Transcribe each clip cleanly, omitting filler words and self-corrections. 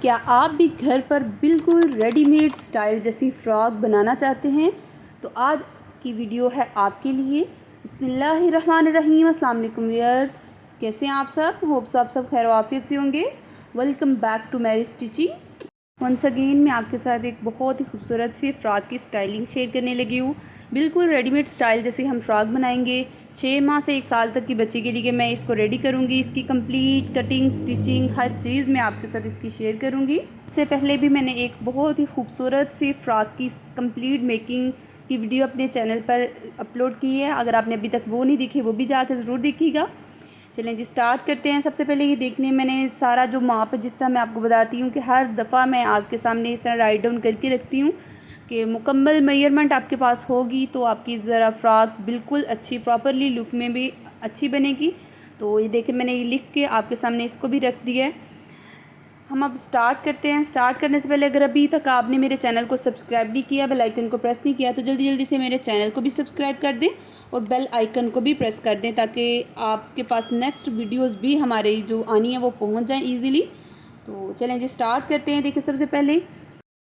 क्या आप भी घर पर बिल्कुल रेडीमेड स्टाइल जैसी फ़्रॉक बनाना चाहते हैं? तो आज की वीडियो है आपके लिए। बिस्मिल्लाहिर्रहमानिर्रहीम। अस्सलाम वालेकुम व्यूअर्स, कैसे हैं आप सब? होप्स आप सब खैर आफियत से होंगे। वेलकम बैक टू मेरी स्टिचिंग। वंस अगेन मैं आपके साथ एक बहुत ही खूबसूरत सी फ़्रॉक की स्टाइलिंग शेयर करने लगी हूँ। बिल्कुल रेडीमेड स्टाइल जैसे हम फ़्रॉक बनाएंगे। 6 माह से 1 साल तक की बच्ची के लिए मैं इसको रेडी करूँगी। इसकी कंप्लीट कटिंग, स्टिचिंग, हर चीज़ मैं आपके साथ इसकी शेयर करूँगी। इससे पहले भी मैंने एक बहुत ही खूबसूरत सी फ़्रॉक की कंप्लीट मेकिंग की वीडियो अपने चैनल पर अपलोड की है। अगर आपने अभी तक वो नहीं देखी, वो भी जाकर ज़रूर देखिएगा। चलें जी, स्टार्ट करते हैं। सबसे पहले ये देख लें, मैंने सारा जो माप है, जिस तरह मैं आपको बताती हूँ कि हर दफ़ा मैं आपके सामने इस तरह राइट डाउन करके रखती हूँ कि मुकम्मल मेजरमेंट आपके पास होगी तो आपकी ज़रा फ़्रॉक बिल्कुल अच्छी प्रॉपरली लुक में भी अच्छी बनेगी। तो ये देखें, मैंने ये लिख के आपके सामने इसको भी रख दिया है। हम अब स्टार्ट करते हैं। स्टार्ट करने से पहले अगर अभी तक आपने मेरे चैनल को सब्सक्राइब नहीं किया, बेल आइकन को प्रेस नहीं किया, तो जल्दी जल्दी से मेरे चैनल को भी सब्सक्राइब कर दें और बेल आइकन को भी प्रेस कर दें ताकि आपके पास नेक्स्ट वीडियोस भी हमारे जो आनी है वो पहुंच जाएं इजीली। तो चलें जी, स्टार्ट करते हैं। देखिए, सबसे पहले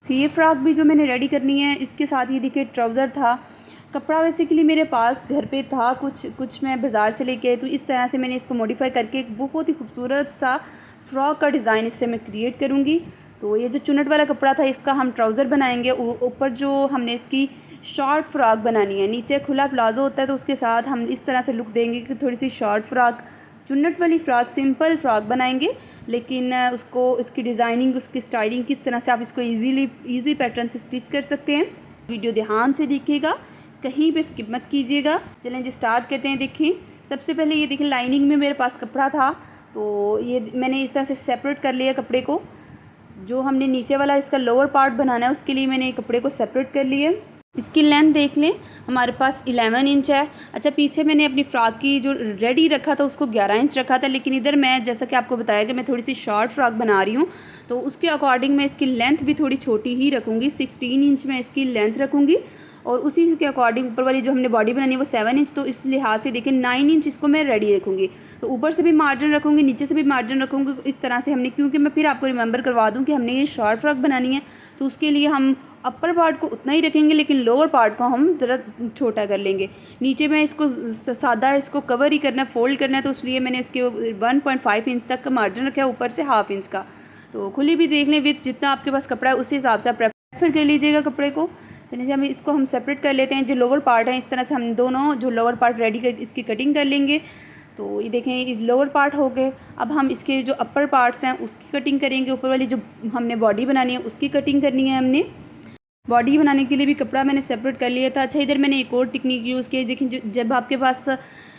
फिर ये फ़्रॉक भी जो मैंने रेडी करनी है, इसके साथ ही देखिए ट्राउज़र था। कपड़ा बेसिकली मेरे पास घर पे था, कुछ मैं बाज़ार से लेके आई, तो इस तरह से मैंने इसको मॉडिफाई करके एक बहुत ही खूबसूरत सा फ़्रॉक का डिज़ाइन इससे मैं क्रिएट करूँगी। तो ये जो चुन्नट वाला कपड़ा था, इसका हम ट्राउज़र बनाएंगे। ऊपर जो हमने इसकी शॉर्ट फ़्रॉक बनानी है, नीचे खुला प्लाज़ो होता है, तो उसके साथ हम इस तरह से लुक देंगे कि थोड़ी सी शॉर्ट फ़्रॉक, चुन्नट वाली फ़्रॉक, सिंपल फ़्रॉक बनाएंगे। लेकिन उसको, इसकी डिज़ाइनिंग, उसकी स्टाइलिंग, किस तरह से आप इसको ईज़ी पैटर्न से स्टिच कर सकते हैं। वीडियो ध्यान से देखिएगा, कहीं पे स्किप मत कीजिएगा। चलें जी, स्टार्ट करते हैं। देखिए, सबसे पहले ये देखिए, लाइनिंग में मेरे पास कपड़ा था, तो ये मैंने इस तरह से सेपरेट कर लिया कपड़े को। जो हमने नीचे वाला इसका लोअर पार्ट बनाना है, उसके लिए मैंने कपड़े को सेपरेट कर लिया। इसकी लेंथ देख लें, हमारे पास 11 इंच है। अच्छा, पीछे मैंने अपनी फ़्रॉक की जो रेडी रखा था उसको 11 इंच रखा था, लेकिन इधर मैं, जैसा कि आपको बताया कि मैं थोड़ी सी शॉर्ट फ़्रॉक बना रही हूँ, तो उसके अकॉर्डिंग मैं इसकी लेंथ भी थोड़ी छोटी ही रखूँगी। 16 इंच मैं इसकी लेंथ रखूँगी और उसी के अकॉर्डिंग ऊपर वाली जो हमने बॉडी बनानी है वो 7 इंच, तो इस लिहाज से देखिए 9 इंच इसको मैं रेडी रखूँगी। तो ऊपर से भी मार्जिन रखूँगी, नीचे से भी मार्जिन रखूँगी। इस तरह से हमने, क्योंकि मैं फिर आपको रिमेंबर करवा दूँ कि हमने ये शॉर्ट फ़्रॉक बनानी है, तो उसके लिए हम अपर पार्ट को उतना ही रखेंगे, लेकिन लोअर पार्ट को हम ज़रा छोटा कर लेंगे। नीचे में इसको सादा इसको कवर ही करना है, फोल्ड करना है, तो इसलिए मैंने इसके 1.5 इंच तक का मार्जिन रखा है, ऊपर से 1/2 इंच का। तो खुली भी देख लें, विथ जितना आपके पास कपड़ा है उसी हिसाब से आप प्रेफर कर लीजिएगा कपड़े को। चलिए, हम इसको हम सेपरेट कर लेते हैं। जो लोअर पार्ट है, इस तरह से हम दोनों जो लोअर पार्ट रेडी कर इसकी कटिंग कर लेंगे। तो ये देखें, ये लोअर पार्ट हो गए। अब हम इसके जो अपर पार्ट्स हैं उसकी कटिंग करेंगे। ऊपर वाली जो हमने बॉडी बनानी है उसकी कटिंग करनी है। हमने बॉडी बनाने के लिए भी कपड़ा मैंने सेपरेट कर लिया था। अच्छा, इधर मैंने एक और टेक्निक यूज़ की। देखिए, जब आपके पास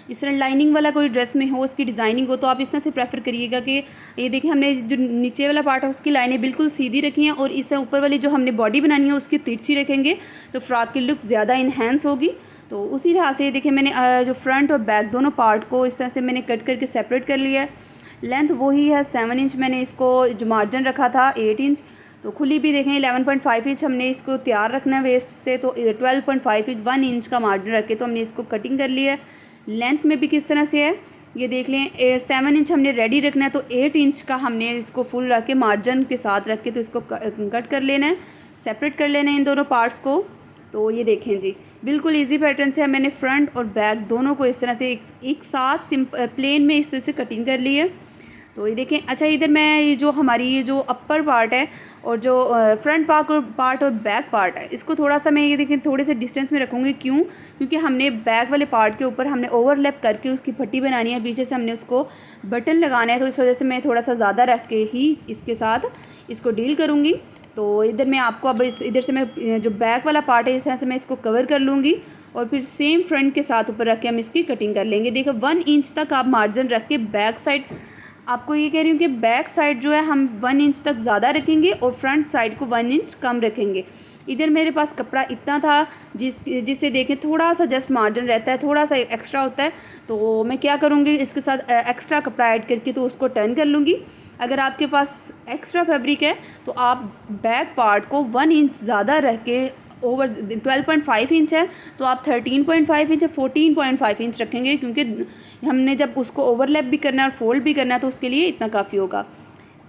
इस तरह लाइनिंग वाला कोई ड्रेस में हो, उसकी डिज़ाइनिंग हो, तो आप इस तरह से प्रेफर करिएगा कि ये देखिए, हमने जो नीचे वाला पार्ट है उसकी लाइनें बिल्कुल सीधी रखी हैं और इस तरह ऊपर वाली जो हमने बॉडी बनानी है उसकी तिरछी रखेंगे, तो फ़्रॉक की लुक ज़्यादा इन्हेंस होगी। तो उसी लिहाज से देखिए, मैंने जो फ्रंट और बैक दोनों पार्ट को इस तरह से मैंने कट करके सेपरेट कर लिया है। लेंथ वही है 7 इंच, मैंने इसको जो मार्जिन रखा था 8 इंच। तो खुली भी देखें 11.5 इंच हमने इसको तैयार रखना है वेस्ट से, तो 12.5 इंच, 1 इंच का मार्जिन रख के तो हमने इसको कटिंग कर लिया है। लेंथ में भी किस तरह से है ये देख लें, 7 इंच हमने रेडी रखना है, तो 8 इंच का हमने इसको फुल रख के मार्जिन के साथ रख के तो इसको कट कर लेना है, सेपरेट कर लेना है इन दोनों पार्ट्स को। तो ये देखें जी, बिल्कुल इजी पैटर्न से मैंने फ्रंट और बैक दोनों को इस तरह से एक साथ प्लेन में इस तरह से कटिंग कर ली है। तो ये देखें। अच्छा, इधर मैं ये जो हमारी ये जो अपर पार्ट है और जो फ्रंट पार्ट और बैक पार्ट है, इसको थोड़ा सा मैं ये देखें थोड़े से डिस्टेंस में रखूँगी। क्यों? क्योंकि हमने बैक वाले पार्ट के ऊपर हमने ओवरलैप करके उसकी पट्टी बनानी है, पीछे से हमने उसको बटन लगाना है, तो इस वजह से मैं थोड़ा सा ज़्यादा रख के ही इसके साथ इसको डील करूँगी। तो इधर मैं आपको अब इधर से मैं जो बैक वाला पार्ट है इस तरह से मैं इसको कवर कर लूँगी और फिर सेम फ्रंट के साथ ऊपर रख के हम इसकी कटिंग कर लेंगे। देखो, 1 इंच तक आप मार्जिन रख के बैक साइड, आपको ये कह रही हूँ कि बैक साइड जो है हम 1 इंच तक ज़्यादा रखेंगे और फ्रंट साइड को 1 इंच कम रखेंगे। इधर मेरे पास कपड़ा इतना था जिससे देखें थोड़ा सा जस्ट मार्जिन रहता है, थोड़ा सा एक्स्ट्रा होता है, तो मैं क्या करूँगी, इसके साथ एक्स्ट्रा कपड़ा ऐड करके तो उसको टर्न कर लूँगी। अगर आपके पास एक्स्ट्रा फैब्रिक है तो आप बैक पार्ट को 1 इंच ज़्यादा रख के, ओवर 12.5 इंच है तो आप 13.5 इंच या 14.5 इंच रखेंगे, क्योंकि हमने जब उसको ओवरलैप भी करना है और फोल्ड भी करना है तो उसके लिए इतना काफ़ी होगा।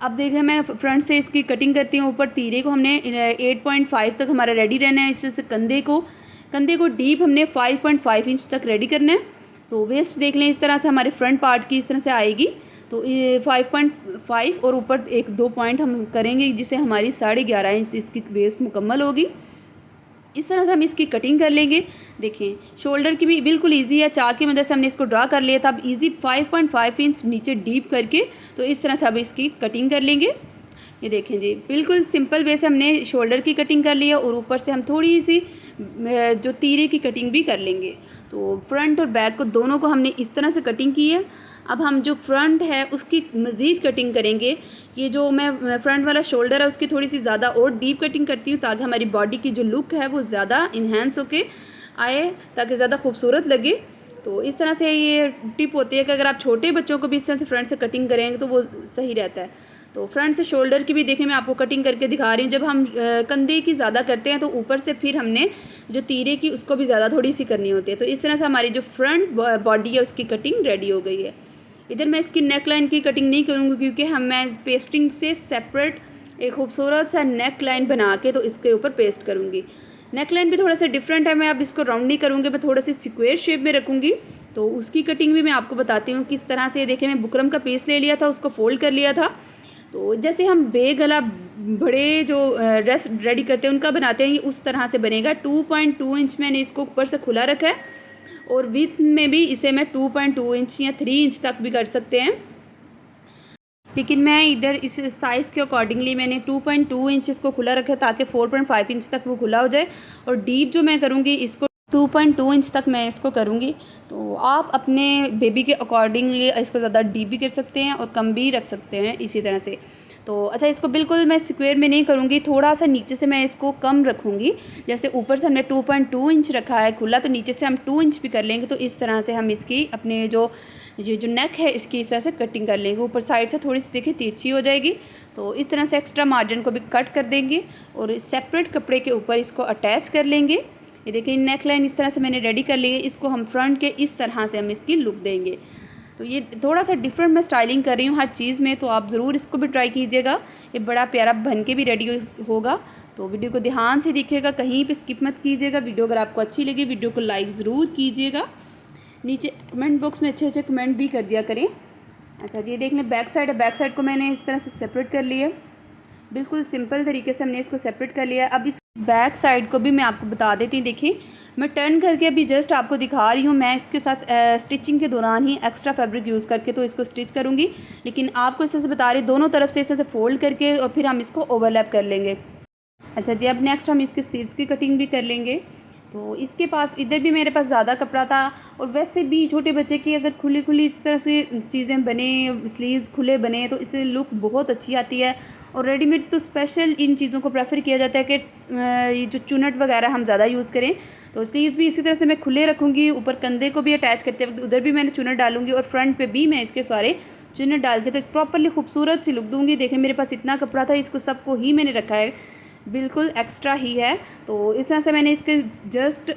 अब देखें मैं फ्रंट से इसकी कटिंग करती हूँ। ऊपर तीरे को हमने 8.5 तक हमारा रेडी रहना है। इससे कंधे को डीप हमने 5.5 इंच तक रेडी करना है। तो वेस्ट देख लें इस तरह से हमारे फ्रंट पार्ट की इस तरह से आएगी। तो ये 5.5 और ऊपर 1-2 पॉइंट हम करेंगे जिससे हमारी 11.5 इंच इसकी वेस्ट मुकम्मल होगी। इस तरह से हम इसकी कटिंग कर लेंगे। देखें शोल्डर की भी बिल्कुल इजी है, चाक की मदद से हमने इसको ड्रा कर लिया था। अब इजी 5.5 इंच नीचे डीप करके तो इस तरह से अब इसकी कटिंग कर लेंगे। ये देखें जी, बिल्कुल सिंपल वे से हमने शोल्डर की कटिंग कर ली है और ऊपर से हम थोड़ी सी जो तीरे की कटिंग भी कर लेंगे। तो फ्रंट और बैक को दोनों को हमने इस तरह से कटिंग की है। अब हम जो फ्रंट है उसकी मज़ीद कटिंग करेंगे। ये जो मैं फ्रंट वाला शोल्डर है उसकी थोड़ी सी ज़्यादा और डीप कटिंग करती हूँ ताकि हमारी बॉडी की जो लुक है वो ज़्यादा इन्हेंस होके आए, ताकि ज़्यादा खूबसूरत लगे। तो इस तरह से ये टिप होती है कि अगर आप छोटे बच्चों को भी इस तरह से फ्रंट से कटिंग करेंगे तो वो सही रहता है। तो फ्रंट से शोल्डर की भी देखें मैं आपको कटिंग करके दिखा रही हूँ। जब हम कंधे की ज़्यादा करते हैं तो ऊपर से फिर हमने जो तीरे की उसको भी ज़्यादा थोड़ी सी करनी होती है। तो इस तरह से हमारी जो फ्रंट बॉडी है उसकी कटिंग रेडी हो गई है। इधर मैं इसकी नेक लाइन की कटिंग नहीं करूँगी क्योंकि मैं पेस्टिंग से सेपरेट एक खूबसूरत सा नेक लाइन बना के तो इसके ऊपर पेस्ट करूँगी। नेक लाइन भी थोड़ा सा डिफरेंट है, मैं अब इसको राउंड नहीं करूँगी, मैं थोड़ा सी स्क्वायर शेप में रखूँगी। तो उसकी कटिंग भी मैं आपको बताती हूँ किस तरह से। देखें मैं बुकरम का पीस ले लिया था, उसको फोल्ड कर लिया था। तो जैसे हम बेगला बड़े जो ड्रेस रेडी करते हैं उनका बनाते हैं, उस तरह से बनेगा। 2.2 इंच मैंने इसको ऊपर से खुला रखा है और विथ में भी इसे मैं 2.2 इंच या 3 इंच तक भी कर सकते हैं। लेकिन मैं इधर इस साइज़ के अकॉर्डिंगली मैंने 2.2 इंच इसको खुला रखा है ताकि 4.5 इंच तक वो खुला हो जाए। और डीप जो मैं करूँगी इसको 2.2 इंच तक मैं इसको करूँगी। तो आप अपने बेबी के अकॉर्डिंगली इसको ज़्यादा डीप भी कर सकते हैं और कम भी रख सकते हैं इसी तरह से। तो अच्छा, इसको बिल्कुल मैं स्क्वायर में नहीं करूँगी, थोड़ा सा नीचे से मैं इसको कम रखूँगी। जैसे ऊपर से हमने 2.2 इंच रखा है खुला, तो नीचे से हम 2 इंच भी कर लेंगे। तो इस तरह से हम इसकी अपने जो नेक है इसकी इस तरह से कटिंग कर लेंगे। ऊपर साइड से थोड़ी सी देखिए तिरछी हो जाएगी। तो इस तरह से एक्स्ट्रा मार्जिन को भी कट कर देंगे और सेपरेट कपड़े के ऊपर इसको अटैच कर लेंगे। ये देखिए नेक लाइन इस तरह से मैंने रेडी कर ली है। इसको हम फ्रंट के इस तरह से हम इसकी लुक देंगे। तो ये थोड़ा सा डिफरेंट मैं स्टाइलिंग कर रही हूँ हर चीज़ में, तो आप ज़रूर इसको भी ट्राई कीजिएगा। ये बड़ा प्यारा बन के भी रेडी होगा। तो वीडियो को ध्यान से देखिएगा, कहीं पे स्किप मत कीजिएगा। वीडियो अगर आपको अच्छी लगी वीडियो को लाइक ज़रूर कीजिएगा। नीचे कमेंट बॉक्स में अच्छे अच्छे कमेंट भी कर दिया करें। अच्छा जी, देख लें बैक साइड है, बैक साइड को मैंने इस तरह से सेपरेट कर लिया। बिल्कुल सिंपल तरीके से हमने इसको सेपरेट कर लिया। अब इस बैक साइड को भी मैं आपको बता देती हूँ। देखिए मैं टर्न करके अभी जस्ट आपको दिखा रही हूँ। मैं इसके साथ स्टिचिंग के दौरान ही एक्स्ट्रा फैब्रिक यूज़ करके तो इसको स्टिच करूँगी, लेकिन आपको इस तरह से बता रही दोनों तरफ से इस तरह से फोल्ड करके और फिर हम इसको ओवरलैप कर लेंगे। अच्छा जी, अब नेक्स्ट हम इसके स्लीव्स की कटिंग भी कर लेंगे। तो इसके पास इधर भी मेरे पास ज़्यादा कपड़ा था, और वैसे भी छोटे बच्चे की अगर खुली खुली इस तरह से चीज़ें बने, स्लीव्स खुले बने तो इससे लुक बहुत अच्छी आती है। और रेडीमेड तो स्पेशल इन चीज़ों को प्रेफर किया जाता है कि ये जो चुनट वगैरह हम ज़्यादा यूज़ करें। तो स्लीव्स भी इसी तरह से मैं खुले रखूँगी। ऊपर कंधे को भी अटैच करते वक्त उधर भी मैंने चुनट डालूँगी और फ्रंट पे भी मैं इसके सारे चुनट डाल के तो एक प्रॉपरली खूबसूरत सी लुक दूँगी। देखें मेरे पास इतना कपड़ा था, इसको सबको ही मैंने रखा है, बिल्कुल एक्स्ट्रा ही है। तो इस तरह से मैंने इसके जस्ट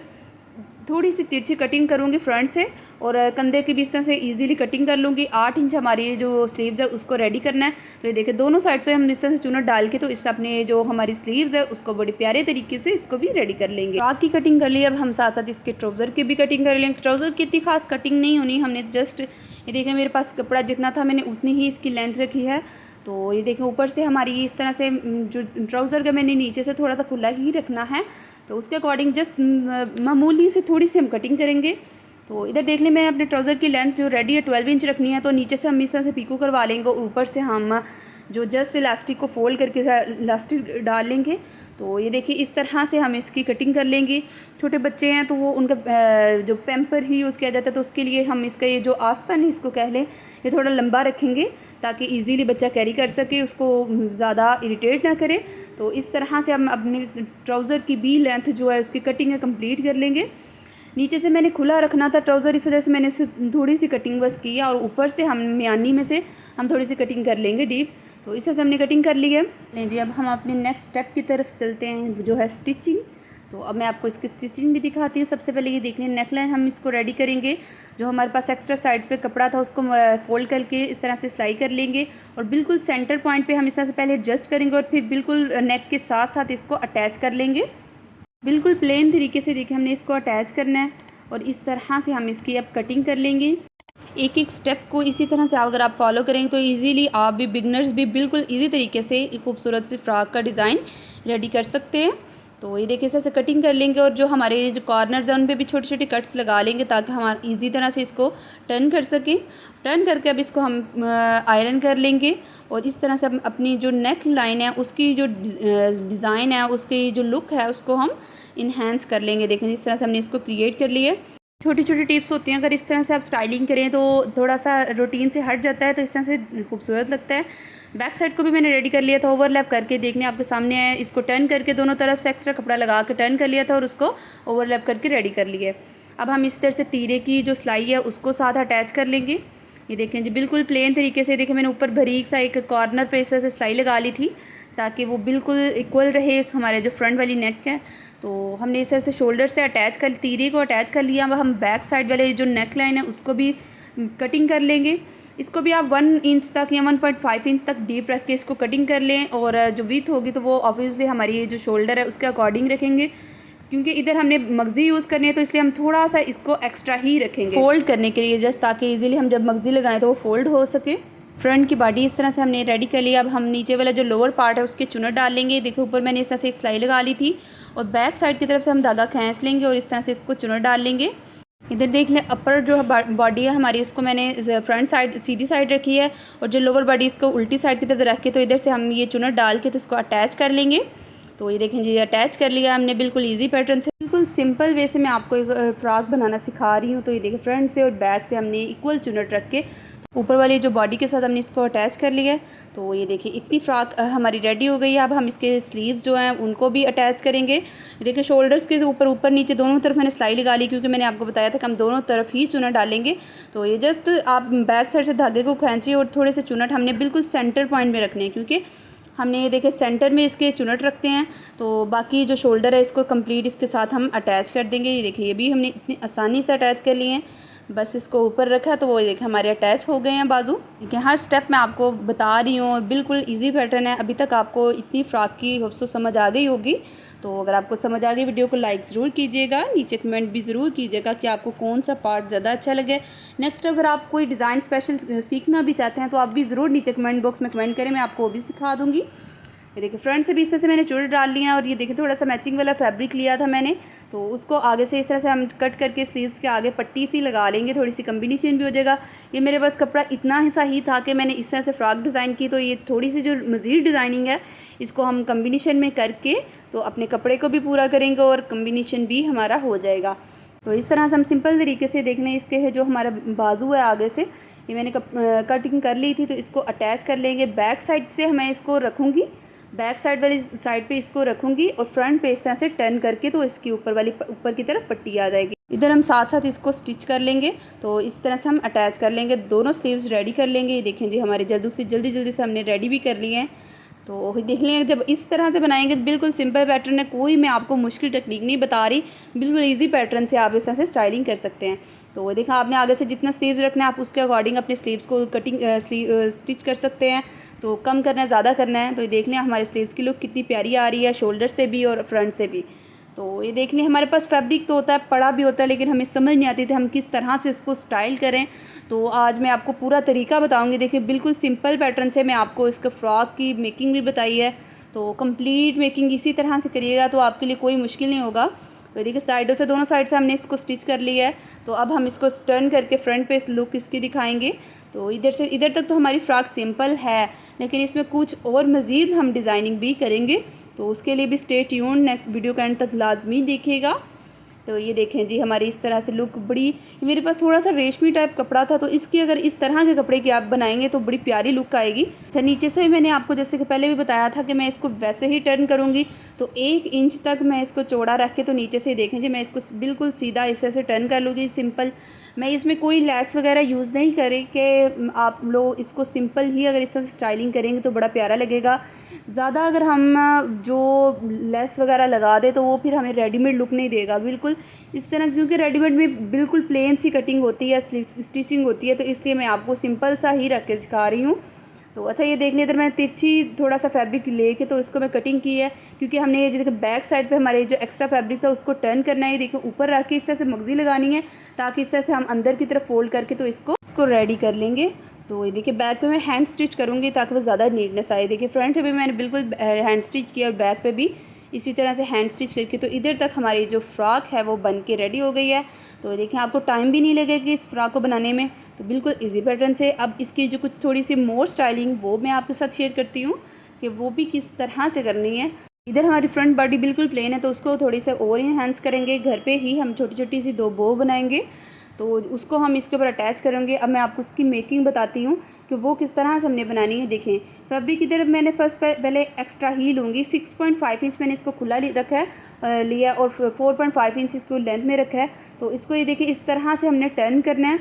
थोड़ी सी तिरछी कटिंग करूँगी फ्रंट से, और कंधे की भी इस तरह से इजीली कटिंग कर लूँगी। 8 इंच हमारी जो स्लीव्स है उसको रेडी करना है। तो ये देखिए दोनों साइड से हम इस तरह से चुनट डाल के तो इस अपने जो हमारी स्लीव्स है उसको बड़ी प्यारे तरीके से इसको भी रेडी कर लेंगे। फ्रॉक की कटिंग कर ली, अब हम साथ साथ इसके ट्राउज़र की भी कटिंग कर लेंगे। ट्राउज़र की इतनी खास कटिंग नहीं होनी, हमने जस्ट ये देखिए मेरे पास कपड़ा जितना था मैंने उतनी ही इसकी लेंथ रखी है। तो ये देखें ऊपर से हमारी इस तरह से जो ट्राउज़र का मैंने नीचे से थोड़ा सा खुला ही रखना है, तो उसके अकॉर्डिंग जस्ट मामूली से थोड़ी सी हम कटिंग करेंगे। तो इधर देख लें मैंने अपने ट्राउज़र की लेंथ जो रेडी है 12 इंच रखनी है। तो नीचे से हम इस तरह से पीको करवा लेंगे और ऊपर से हम जो जस्ट इलास्टिक को फोल्ड करके इलास्टिक डाल लेंगे। तो ये देखिए इस तरह से हम इसकी कटिंग कर लेंगे। छोटे बच्चे हैं तो वो उनका जो पैम्पर ही यूज़ किया जाता है, तो उसके लिए हम इसका ये जो आसन इसको कह लें ये थोड़ा लंबा रखेंगे ताकि इजीली बच्चा कैरी कर सके, उसको ज़्यादा इरिटेट ना करे। तो इस तरह से हम अपने ट्राउज़र की भी लेंथ जो है उसकी कटिंग कंप्लीट कर लेंगे। नीचे से मैंने खुला रखना था ट्राउज़र, इस वजह से मैंने इससे थोड़ी सी कटिंग बस की है, और ऊपर से हम म्यानी में से हम थोड़ी सी कटिंग कर लेंगे डीप। तो इस तरह से हमने कटिंग कर ली है। नहीं जी, अब हम अपने नेक्स्ट स्टेप की तरफ चलते हैं जो है स्टिचिंग। तो अब मैं आपको इसकी स्टिचिंग भी दिखाती हूँ। सबसे पहले ये देख लें नेक लाइन हम इसको रेडी करेंगे। जो हमारे पास एक्स्ट्रा साइड्स पे कपड़ा था उसको फोल्ड करके इस तरह से सिलाई कर लेंगे और बिल्कुल सेंटर पॉइंट पे हम इस तरह से पहले एडजस्ट करेंगे और फिर बिल्कुल नेक के साथ साथ इसको अटैच कर लेंगे। बिल्कुल प्लेन तरीके से देखिए हमने इसको अटैच करना है और इस तरह से हम इसकी अब कटिंग कर लेंगे। एक एक स्टेप को इसी तरह से अगर आप फॉलो करेंगे तो इजीली आप भी, बिगनर्स भी बिल्कुल इजी तरीके से एक खूबसूरत सी फ्रॉक का डिज़ाइन रेडी कर सकते हैं। तो ये देखिए ऐसे कटिंग कर लेंगे और जो हमारे जो कॉर्नर्स हैं उन पे भी छोटे छोटे कट्स लगा लेंगे ताकि हम इजी तरह से इसको टर्न कर सकें। टर्न करके अब इसको हम आयरन कर लेंगे और इस तरह से हम अपनी जो नेक लाइन है उसकी जो डिज़ाइन है, उसकी जो लुक है उसको हम इन्हेंस कर लेंगे। देखें इस तरह से हमने इसको क्रिएट कर लिया। छोटी छोटी टिप्स होती हैं, अगर इस तरह से आप स्टाइलिंग करें तो थोड़ा सा रूटीन से हट जाता है, तो इस तरह से खूबसूरत लगता है। बैक साइड को भी मैंने रेडी कर लिया था, ओवरलैप करके देखने आपके सामने है। इसको टर्न करके दोनों तरफ से एक्स्ट्रा कपड़ा लगा के टर्न कर लिया था और उसको ओवरलैप करके रेडी कर लिया। अब हम इस तरह से तीरे की जो सिलाई है उसको साथ अटैच कर लेंगे। ये देखें जी बिल्कुल प्लेन तरीके से। देखें मैंने ऊपर बारीक सा एक कॉर्नर पे इस तरह से सिलाई लगा ली थी ताकि वो बिल्कुल इक्वल रहे हमारे जो फ्रंट वाली नेक है। तो हमने इस तरह से शोल्डर से अटैच कर, तीरे को अटैच कर लिया। अब हम बैक साइड वाले जो नेक लाइन है उसको भी कटिंग कर लेंगे। इसको भी आप 1 इंच तक या 1.5 इंच तक डीप रख के इसको कटिंग कर लें और जो विड्थ होगी तो वो ऑब्वियसली हमारी जो शोल्डर है उसके अकॉर्डिंग रखेंगे, क्योंकि इधर हमने मगज़ी यूज़ करनी है तो इसलिए हम थोड़ा सा इसको एक्स्ट्रा ही रखेंगे फोल्ड करने के लिए, जस्ट ताकि इजीली हम जब मगज़ी लगाएं तो वो फोल्ड हो सके। फ्रंट की बॉडी इस तरह से हमने रेडी कर लिया। अब हम नीचे वाला जो लोअर पार्ट है उसके चुनट डाल लेंगे। देखो ऊपर मैंने इस तरह से एक सिलाई लगा ली थी और बैक साइड की तरफ से हम धागा खींच लेंगे और इस तरह से इसको चुनट डाल लेंगे। इधर देख लें अपर जो बॉडी है हमारी उसको मैंने फ्रंट साइड सीधी साइड रखी है और जो लोअर बॉडी इसको उल्टी साइड की तरफ रख के तो इधर से हम ये चुनट डाल के तो इसको अटैच कर लेंगे। तो ये देखें जी अटैच कर लिया हमने बिल्कुल इजी पैटर्न से, बिल्कुल सिंपल वे से मैं आपको एक फ़्रॉक बनाना सिखा रही हूँ। तो ये देखिए फ्रंट से और बैक से हमने इक्वल चुनट रख के ऊपर वाली जो बॉडी के साथ हमने इसको अटैच कर लिया है। तो ये देखिए इतनी फ़्रॉक हमारी रेडी हो गई है। अब हम इसके स्लीव्स जो हैं उनको भी अटैच करेंगे। देखिए शोल्डर्स के ऊपर नीचे दोनों तरफ मैंने सिलाई लगा ली, क्योंकि मैंने आपको बताया था कि हम दोनों तरफ ही चुनट डालेंगे। तो ये जस्ट आप बैक साइड से धागे को खींचिए और थोड़े से चुनट हमने बिल्कुल सेंटर पॉइंट में रखने हैं, क्योंकि हमने ये देखे सेंटर में इसके चुनट रखते हैं। तो बाकी जो शोल्डर है इसको कंप्लीट इसके साथ हम अटैच कर देंगे। ये देखिए ये भी हमने इतनी आसानी से अटैच कर लिए हैं, बस इसको ऊपर रखा तो वो देखिए हमारे अटैच हो गए हैं बाजू। देखिए हर स्टेप मैं आपको बता रही हूँ, बिल्कुल इजी पैटर्न है। अभी तक आपको इतनी फ़्रॉक की होप्सो समझ आ गई होगी। तो अगर आपको समझ आ गई वीडियो को लाइक ज़रूर कीजिएगा, नीचे कमेंट भी ज़रूर कीजिएगा कि आपको कौन सा पार्ट ज़्यादा अच्छा लगे। नेक्स्ट अगर आप कोई डिज़ाइन स्पेशल सीखना भी चाहते हैं तो आप भी ज़रूर नीचे कमेंट बॉक्स में कमेंट करें, मैं आपको वो भी सिखा दूँगी। ये देखिए फ्रंट से भी इस तरह से मैंने चुनट डाल लिया और ये देखिए थोड़ा सा मैचिंग वाला फैब्रिक लिया था मैंने, तो उसको आगे से इस तरह से हम कट करके स्लीव्स के आगे पट्टी सी लगा लेंगे, थोड़ी सी कम्बिनेशन भी हो जाएगा। ये मेरे पास कपड़ा इतना हिस्सा ही था कि मैंने इस तरह से फ़्रॉक डिज़ाइन की, तो ये थोड़ी सी जो मज़ीद डिज़ाइनिंग है इसको हम कम्बिनेशन में करके तो अपने कपड़े को भी पूरा करेंगे और कम्बिनेशन भी हमारा हो जाएगा। तो इस तरह से हम सिंपल तरीके से देखने इसके है जो हमारा बाजू है आगे से ये मैंने कटिंग कर ली थी, तो इसको अटैच कर लेंगे। बैक साइड से मैं इसको रखूँगी, बैक साइड वाली साइड पे इसको रखूँगी और फ्रंट पे इस तरह से टर्न करके तो इसकी ऊपर की तरफ पट्टी आ जाएगी। इधर हम साथ साथ इसको स्टिच कर लेंगे। तो इस तरह से हम अटैच कर लेंगे, दोनों स्लीव्स रेडी कर लेंगे। ये देखें जी हमारे जल्दी से हमने रेडी भी कर लिए हैं। तो देख लेंगे जब इस तरह से बनाएंगे बिल्कुल सिंपल पैटर्न है, कोई मैं आपको मुश्किल टेक्निक नहीं बता रही, बिल्कुल इजी पैटर्न से आप इस तरह से स्टाइलिंग कर सकते हैं। तो देखा आपने आगे से जितना स्लीव्स रखना है आप उसके अकॉर्डिंग अपने स्लीव्स को स्टिच कर सकते हैं। तो कम करना है ज़्यादा करना है। तो ये देख लें हमारे स्लीव्स की लुक कितनी प्यारी आ रही है, शोल्डर से भी और फ्रंट से भी। तो ये देख लें हमारे पास फैब्रिक तो होता है, पड़ा भी होता है, लेकिन हमें समझ नहीं आती थी हम किस तरह से उसको स्टाइल करें। तो आज मैं आपको पूरा तरीका बताऊंगी। देखिए बिल्कुल सिंपल पैटर्न से मैं आपको इसका फ़्रॉक की मेकिंग भी बताई है। तो कंप्लीट मेकिंग इसी तरह से करिएगा तो आपके लिए कोई मुश्किल नहीं होगा। तो देखिए साइडों से दोनों साइड से हमने इसको स्टिच कर लिया है। तो अब हम इसको टर्न करके फ्रंट पे लुक इसकी दिखाएंगे। तो इधर से इधर तक तो हमारी फ़्रॉक सिंपल है, लेकिन इसमें कुछ और मज़ीद हम डिज़ाइनिंग भी करेंगे। तो उसके लिए भी स्टे ट्यून, नेक्स्ट वीडियो के एंड तक लाजमी देखिएगा। तो ये देखें जी हमारी इस तरह से लुक बड़ी, मेरे पास थोड़ा सा रेशमी टाइप कपड़ा था, तो इसकी अगर इस तरह के कपड़े की आप बनाएंगे तो बड़ी प्यारी लुक आएगी। अच्छा नीचे से मैंने आपको जैसे कि पहले भी बताया था कि मैं इसको वैसे ही टर्न करूँगी। तो 1 इंच तक मैं इसको चौड़ा रख के तो नीचे से देखें जी मैं इसको बिल्कुल सीधा इस तरह से टर्न कर लूँगी। सिंपल मैं इसमें कोई लेस वगैरह यूज़ नहीं करें कि आप लोग इसको सिंपल ही अगर इस तरह से स्टाइलिंग करेंगे तो बड़ा प्यारा लगेगा। ज़्यादा अगर हम जो लेस वगैरह लगा दें तो वो फिर हमें रेडीमेड लुक नहीं देगा बिल्कुल इस तरह, क्योंकि रेडीमेड में बिल्कुल प्लेन सी कटिंग होती है, स्टिचिंग होती है, तो इसलिए मैं आपको सिंपल सा ही रख के सिखा रही हूँ। तो अच्छा ये देख लें, इधर मैंने तिरछी थोड़ा सा फैब्रिक लेके तो इसको मैं कटिंग की है, क्योंकि हमने ये देखिए बैक साइड पे हमारे जो एक्स्ट्रा फैब्रिक था उसको टर्न करना है। देखिए ऊपर रख के इस तरह से मगज़ी लगानी है, ताकि इस तरह से हम अंदर की तरफ फोल्ड करके तो इसको रेडी कर लेंगे। तो ये देखिए बैक पे मैं हैंड स्टिच करूँगी ताकि वो ज़्यादा नीटनेस आए। देखिए फ्रंट पे भी मैंने बिल्कुल हैंड स्टिच किया और बैक पे भी इसी तरह से हैंड स्टिच करके तो इधर तक हमारी जो फ़्रॉक है वो बन के रेडी हो गई है। तो देखिए आपको टाइम भी नहीं लगेगा इस फ्रॉक को बनाने में, तो बिल्कुल इजी पैटर्न से। अब इसकी जो कुछ थोड़ी सी मोर स्टाइलिंग वो मैं आपके साथ शेयर करती हूँ कि वो भी किस तरह से करनी है। इधर हमारी फ्रंट बॉडी बिल्कुल प्लेन है, तो उसको थोड़ी से और इन्हांस करेंगे। घर पे ही हम छोटी छोटी सी 2 बो बनाएंगे, तो उसको हम इसके ऊपर अटैच करेंगे। अब मैं आपको उसकी मेकिंग बताती हूँ कि वो किस तरह से हमने बनानी है। देखें फैब्रिक की तरफ मैंने पहले एक्स्ट्रा ही लूँगी। 6.5 इंच मैंने इसको खुला रखा है लिया और 4.5 इंच इसको लेंथ में रखा है। तो इसको ये देखिए इस तरह से हमने टर्न करना है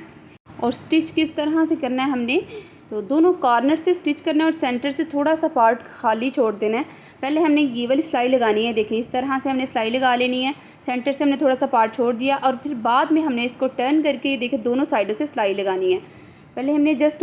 और स्टिच किस तरह से करना है हमने, तो दोनों कॉर्नर से स्टिच करना है और सेंटर से थोड़ा सा पार्ट खाली छोड़ देना है। पहले हमने ये वाली सिलाई लगानी है। देखिए इस तरह से हमने सिलाई लगा लेनी है, सेंटर से हमने थोड़ा सा पार्ट छोड़ दिया और फिर बाद में हमने इसको टर्न करके देखिए दोनों साइडों से सिलाई लगानी है। पहले हमने जस्ट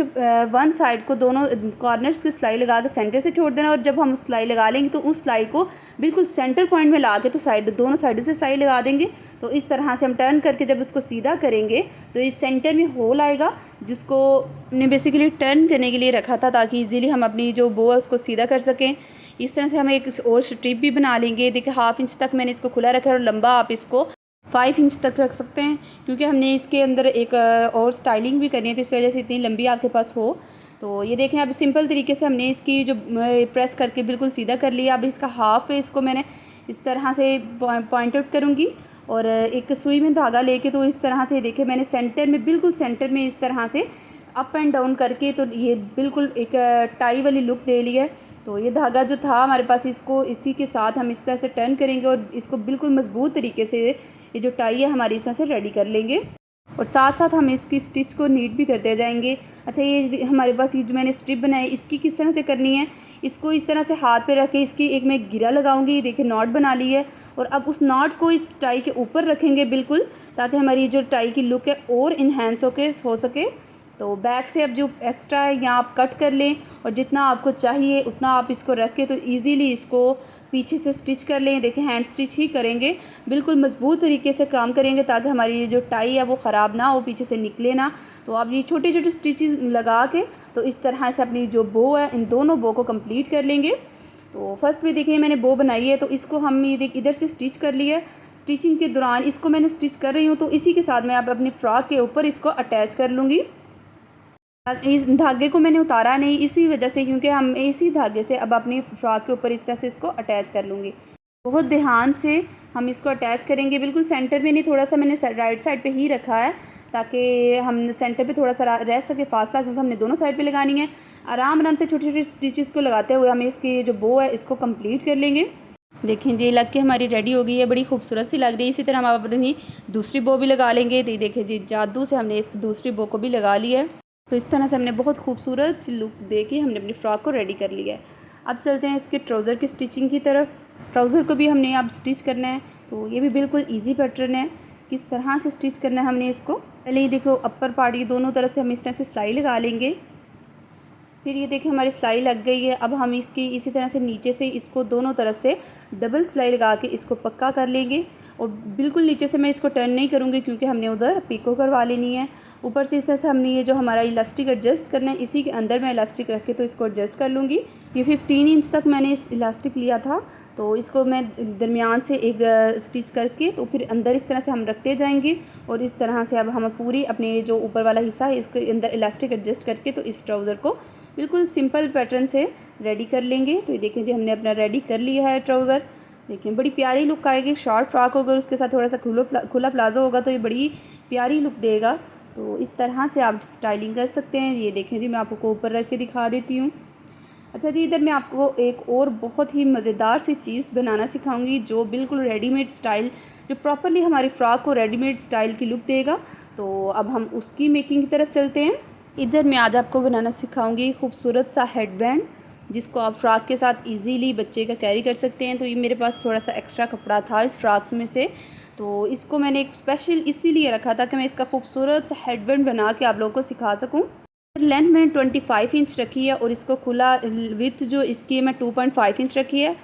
वन साइड को दोनों कॉर्नर्स की सिलाई लगा के सेंटर से छोड़ देना, और जब हम सिलाई लगा लेंगे तो उस सिलाई को बिल्कुल सेंटर पॉइंट में ला के तो दोनों साइडों से सिलाई लगा देंगे। तो इस तरह से हम टर्न करके जब उसको सीधा करेंगे तो इस सेंटर में होल आएगा, जिसको हमने बेसिकली टर्न करने के लिए रखा था ताकि इजीली हम अपनी जो बो है उसको सीधा कर सकें। इस तरह से हम एक और स्ट्रिप भी बना लेंगे। देखिए 1/2 इंच तक मैंने इसको खुला रखा है और लंबा आप इसको 5 इंच तक रख सकते हैं, क्योंकि हमने इसके अंदर एक और स्टाइलिंग भी करनी है, तो इस वजह से इतनी लंबी आपके पास हो। तो ये देखें अब सिंपल तरीके से हमने इसकी जो प्रेस करके बिल्कुल सीधा कर लिया। अब इसका हाफ पे इसको मैंने इस तरह से पॉइंट आउट करूँगी और एक सुई में धागा लेके तो इस तरह से देखिए मैंने सेंटर में बिल्कुल सेंटर में इस तरह से अप एंड डाउन करके तो ये बिल्कुल एक टाई वाली लुक दे ली है। तो ये धागा जो था हमारे पास इसको इसी के साथ हम इस तरह से टर्न करेंगे और इसको बिल्कुल मजबूत तरीके से ये जो टाई है हमारी इस तरह से रेडी कर लेंगे और साथ साथ हम इसकी स्टिच को नीट भी करते जाएंगे। अच्छा ये हमारे पास ये जो मैंने स्ट्रिप बनाई इसकी किस तरह से करनी है, इसको इस तरह से हाथ पे रख के इसकी एक मैं गिरा लगाऊंगी। देखिए नॉट बना ली है और अब उस नॉट को इस टाई के ऊपर रखेंगे बिल्कुल, ताकि हमारी जो टाई की लुक है और इन्हेंस हो सके। तो बैक से अब जो एक्स्ट्रा है यहाँ आप कट कर लें और जितना आपको चाहिए उतना आप इसको रख के तो ईज़िली इसको पीछे से स्टिच कर लें। देखें हैंड स्टिच ही करेंगे, बिल्कुल मजबूत तरीके से काम करेंगे ताकि हमारी जो टाई है वो ख़राब ना हो, पीछे से निकले ना। तो आप ये छोटे छोटे स्टिचेस लगा के तो इस तरह से अपनी जो बो है इन दोनों बो को कंप्लीट कर लेंगे। तो फर्स्ट में देखिए मैंने बो बनाई है, तो इसको हम ये इधर से स्टिच कर लिया। स्टिचिंग के दौरान इसको मैंने स्टिच कर रही हूँ, तो इसी के साथ मैं अब अपनी फ्रॉक के ऊपर इसको अटैच कर लूँगी। इस धागे को मैंने उतारा नहीं इसी वजह से, क्योंकि हम इसी धागे से अब अपनी फ्रॉक के ऊपर इस तरह से इसको अटैच कर लूँगी। बहुत ध्यान से हम इसको अटैच करेंगे, बिल्कुल सेंटर में नहीं, थोड़ा सा मैंने राइट साइड पे ही रखा है ताकि हम सेंटर पे थोड़ा सा रह सके फासला, क्योंकि हमने दोनों साइड पे लगानी है। आराम आराम से छोटे छोटे स्टिचेस को लगाते हुए हम इसकी जो बो है इसको कंप्लीट कर लेंगे। देखें जी लग के हमारी रेडी हो गई है, बड़ी खूबसूरत सी लग रही है। इसी तरह हम अपनी दूसरी बो भी लगा लेंगे। तो देखिए जी जादू से हमने इस दूसरी बो को भी लगा लिया है। तो इस तरह से हमने बहुत खूबसूरत सी लुक दे के हमने अपनी फ़्रॉक को रेडी कर लिया है। अब चलते हैं इसके ट्राउज़र की स्टिचिंग की तरफ। ट्राउज़र को भी हमने अब स्टिच करना है, तो ये भी बिल्कुल इजी पैटर्न है। किस तरह से स्टिच करना है हमने इसको, पहले ये देखो अपर पार्ट ये दोनों तरफ से हम इस तरह से सिलाई लगा लेंगे। फिर ये देखिए हमारी सिलाई लग गई है। अब हम इसकी इसी तरह से नीचे से इसको दोनों तरफ से डबल सिलाई लगा के इसको पक्का कर लेंगे। और बिल्कुल नीचे से मैं इसको टर्न नहीं करूँगी क्योंकि हमने उधर पिको करवा लेनी है। ऊपर से इस तरह से हमने ये जो हमारा इलास्टिक एडजस्ट करना है, इसी के अंदर मैं इलास्टिक रख के तो इसको एडजस्ट कर लूँगी। ये 15 इंच तक मैंने इस इलास्टिक लिया था, तो इसको मैं दरमियान से एक स्टिच करके तो फिर अंदर इस तरह से हम रखते जाएंगे। और इस तरह से अब हम पूरी अपने जो ऊपर वाला हिस्सा है इसके अंदर इलास्टिक एडजस्ट करके तो इस ट्राउज़र को बिल्कुल सिंपल पैटर्न से रेडी कर लेंगे। तो ये देखें जी हमने अपना रेडी कर लिया है ट्राउज़र। देखिए बड़ी प्यारी लुक आएगी। शॉर्ट फ्रॉक होगा उसके साथ थोड़ा सा खुला प्लाजो होगा तो ये बड़ी प्यारी लुक देगा। तो इस तरह से आप स्टाइलिंग कर सकते हैं। ये देखें जी मैं आपको ऊपर रख के दिखा देती हूँ। अच्छा जी, इधर मैं आपको एक और बहुत ही मज़ेदार सी चीज़ बनाना सिखाऊंगी जो बिल्कुल रेडीमेड स्टाइल, जो प्रॉपरली हमारी फ़्रॉक को रेडीमेड स्टाइल की लुक देगा। तो अब हम उसकी मेकिंग की तरफ चलते हैं। इधर मैं आज आपको बनाना सिखाऊंगी खूबसूरत सा हेडबैंड, जिसको आप फ़्रॉक के साथ इजीली बच्चे का कैरी कर सकते हैं। तो ये मेरे पास थोड़ा सा एक्स्ट्रा कपड़ा था इस फ्रॉक में से, तो इसको मैंने एक स्पेशल इसीलिए रखा था कि मैं इसका खूबसूरत सा हेडबैंड बना के आप लोगों को सिखा सकूं। लेंथ मैंने 25 इंच रखी है और इसको खुला विथ जो इसकी है मैं 2.5 इंच रखी है।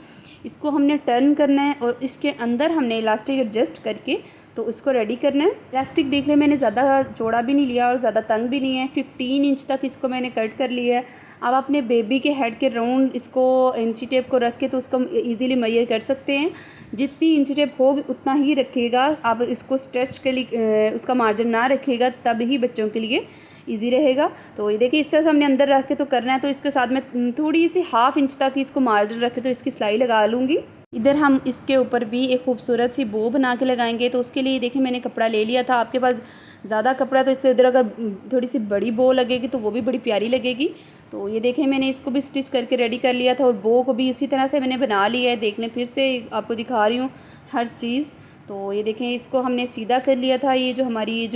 इसको हमने टर्न करना है और इसके अंदर हमने इलास्टिक एडजस्ट करके तो इसको रेडी करना है। इलास्टिक देख लें, मैंने ज़्यादा चौड़ा भी नहीं लिया और ज़्यादा तंग भी नहीं है, 15 इंच तक इसको मैंने कट कर लिया है। अब अपने बेबी के हेड के राउंड इसको इंची टेप को रख के तो उसको ईज़िली मेजर कर सकते हैं। जितनी इंची टेप होगी उतना ही रखिएगा, आप इसको स्ट्रेच के लिए उसका मार्जिन ना रखिएगा, तब ही बच्चों के लिए इजी रहेगा। तो ये देखिए इस तरह से हमने अंदर रख के तो करना है। तो इसके साथ में थोड़ी सी हाफ इंच तक इसको मार्जिन रखे तो इसकी सिलाई लगा लूँगी। इधर हम इसके ऊपर भी एक खूबसूरत सी बो बना के लगाएंगे। तो उसके लिए देखिए मैंने कपड़ा ले लिया था, आपके पास ज़्यादा कपड़ा तो इससे इधर अगर थोड़ी सी बड़ी बो लगेगी तो वो भी बड़ी प्यारी लगेगी। तो ये देखें मैंने इसको भी स्टिच करके रेडी कर लिया था और बो को भी इसी तरह से मैंने बना लिया है। देख लें, फिर से आपको दिखा रही हूँ हर चीज़। तो ये देखें इसको हमने सीधा कर लिया था। ये जो हमारी ये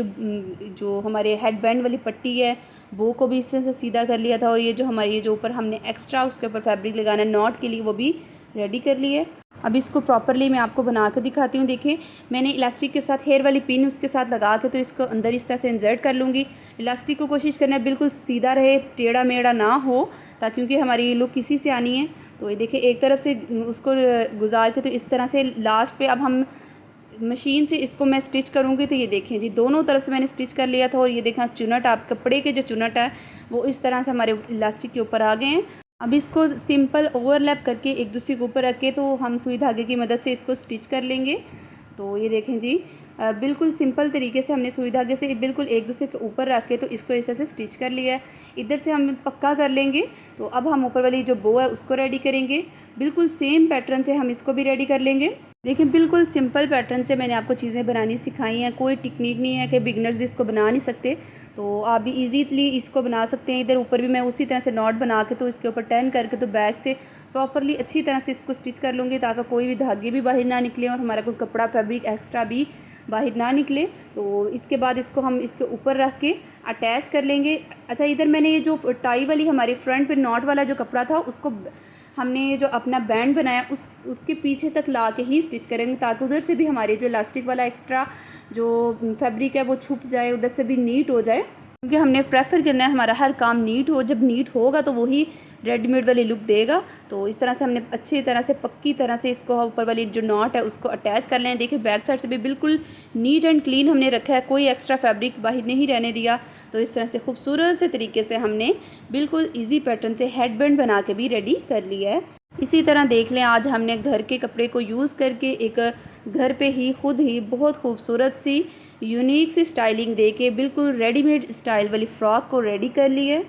जो हमारे हेड बैंड वाली पट्टी है वो को भी इससे सीधा कर लिया था। और ये जो हमारी जो ऊपर हमने एक्स्ट्रा उसके ऊपर फैब्रिक लगाना है नॉट के लिए, वो भी रेडी कर लिए। अब इसको प्रॉपरली मैं आपको बना कर दिखाती हूँ। देखिए मैंने इलास्टिक के साथ हेयर वाली पिन उसके साथ लगा के तो इसको अंदर इस तरह से इंसर्ट कर लूँगी। इलास्टिक को कोशिश करना है बिल्कुल सीधा रहे, टेढ़ा मेढ़ा ना हो, ताकि क्योंकि हमारी लुक किसी से आनी है। तो ये देखिए एक तरफ से उसको गुजार के तो इस तरह से लास्ट पे अब हम मशीन से इसको मैं स्टिच करूँगी। तो ये देखें जी दोनों तरफ से मैंने स्टिच कर लिया था। और ये देखा चुनट, आप कपड़े के जो चुनट है वो इस तरह से हमारे इलास्टिक के ऊपर आ गए हैं। अब इसको सिंपल ओवरलैप करके एक दूसरे के ऊपर रख के तो हम सुई धागे की मदद से इसको स्टिच कर लेंगे। तो ये देखें जी बिल्कुल सिंपल तरीके से हमने सुई धागे से बिल्कुल एक दूसरे के ऊपर रख के तो इसको इस तरह से स्टिच कर लिया है। इधर से हम पक्का कर लेंगे। तो अब हम ऊपर वाली जो बो है उसको रेडी करेंगे। बिल्कुल सेम पैटर्न से हम इसको भी रेडी कर लेंगे। देखिए बिल्कुल सिंपल पैटर्न से मैंने आपको चीज़ें बनानी सिखाई हैं, कोई टेक्निक नहीं है कि बिगनर्स इसको बना नहीं सकते। तो आप भी ईजीली इसको बना सकते हैं। इधर ऊपर भी मैं उसी तरह से नॉट बना के तो इसके ऊपर टर्न करके तो बैक से प्रॉपरली अच्छी तरह से इसको स्टिच कर लूँगी, ताकि कोई भी धागे भी बाहर ना निकले और हमारा कोई कपड़ा फैब्रिक एक्स्ट्रा भी बाहर ना निकले। तो इसके बाद इसको हम इसके ऊपर रख के अटैच कर लेंगे। अच्छा इधर मैंने ये जो टाई वाली हमारे फ्रंट पे नॉट वाला जो कपड़ा था उसको हमने जो अपना बैंड बनाया उसके पीछे तक ला के ही स्टिच करेंगे, ताकि उधर से भी हमारे जो इलास्टिक वाला एक्स्ट्रा जो फैब्रिक है वो छुप जाए, उधर से भी नीट हो जाए। क्योंकि हमने प्रेफर करना है हमारा हर काम नीट हो, जब नीट होगा तो वही रेडीमेड वाली लुक देगा। तो इस तरह से हमने अच्छी तरह से पक्की तरह से इसको ऊपर वाली जो नॉट है उसको अटैच कर लें। देखिए बैक साइड से भी बिल्कुल नीट एंड क्लीन हमने रखा है, कोई एक्स्ट्रा फैब्रिक बाहर नहीं रहने दिया। तो इस तरह से खूबसूरत से तरीके से हमने बिल्कुल ईजी पैटर्न से हेडबैंड बना के भी रेडी कर लिया है। इसी तरह देख लें आज हमने घर के कपड़े को यूज़ करके एक घर पे ही खुद ही बहुत खूबसूरत सी यूनिक सी स्टाइलिंग दे के बिल्कुल रेडीमेड स्टाइल वाली फ़्रॉक को रेडी कर ली है।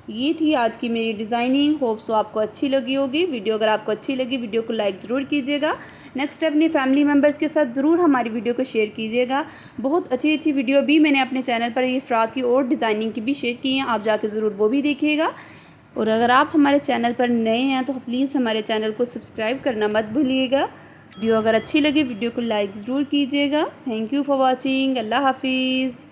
ये थी आज की मेरी डिज़ाइनिंग। होप सो आपको अच्छी लगी होगी वीडियो। अगर आपको अच्छी लगी वीडियो को लाइक ज़रूर कीजिएगा। नेक्स्ट अपनी फैमिली मेम्बर्स के साथ ज़रूर हमारी वीडियो को शेयर कीजिएगा। बहुत अच्छी अच्छी वीडियो भी मैंने अपने चैनल पर ये फ़्रॉक की और डिज़ाइनिंग की भी शेयर की हैं, आप जाके ज़रूर वो भी देखिएगा। और अगर आप हमारे चैनल पर नए हैं तो प्लीज़ हमारे चैनल को सब्सक्राइब करना मत भूलिएगा। वीडियो अगर अच्छी लगी वीडियो को लाइक ज़रूर कीजिएगा। Thank you for watching. अल्लाह हाफिज़।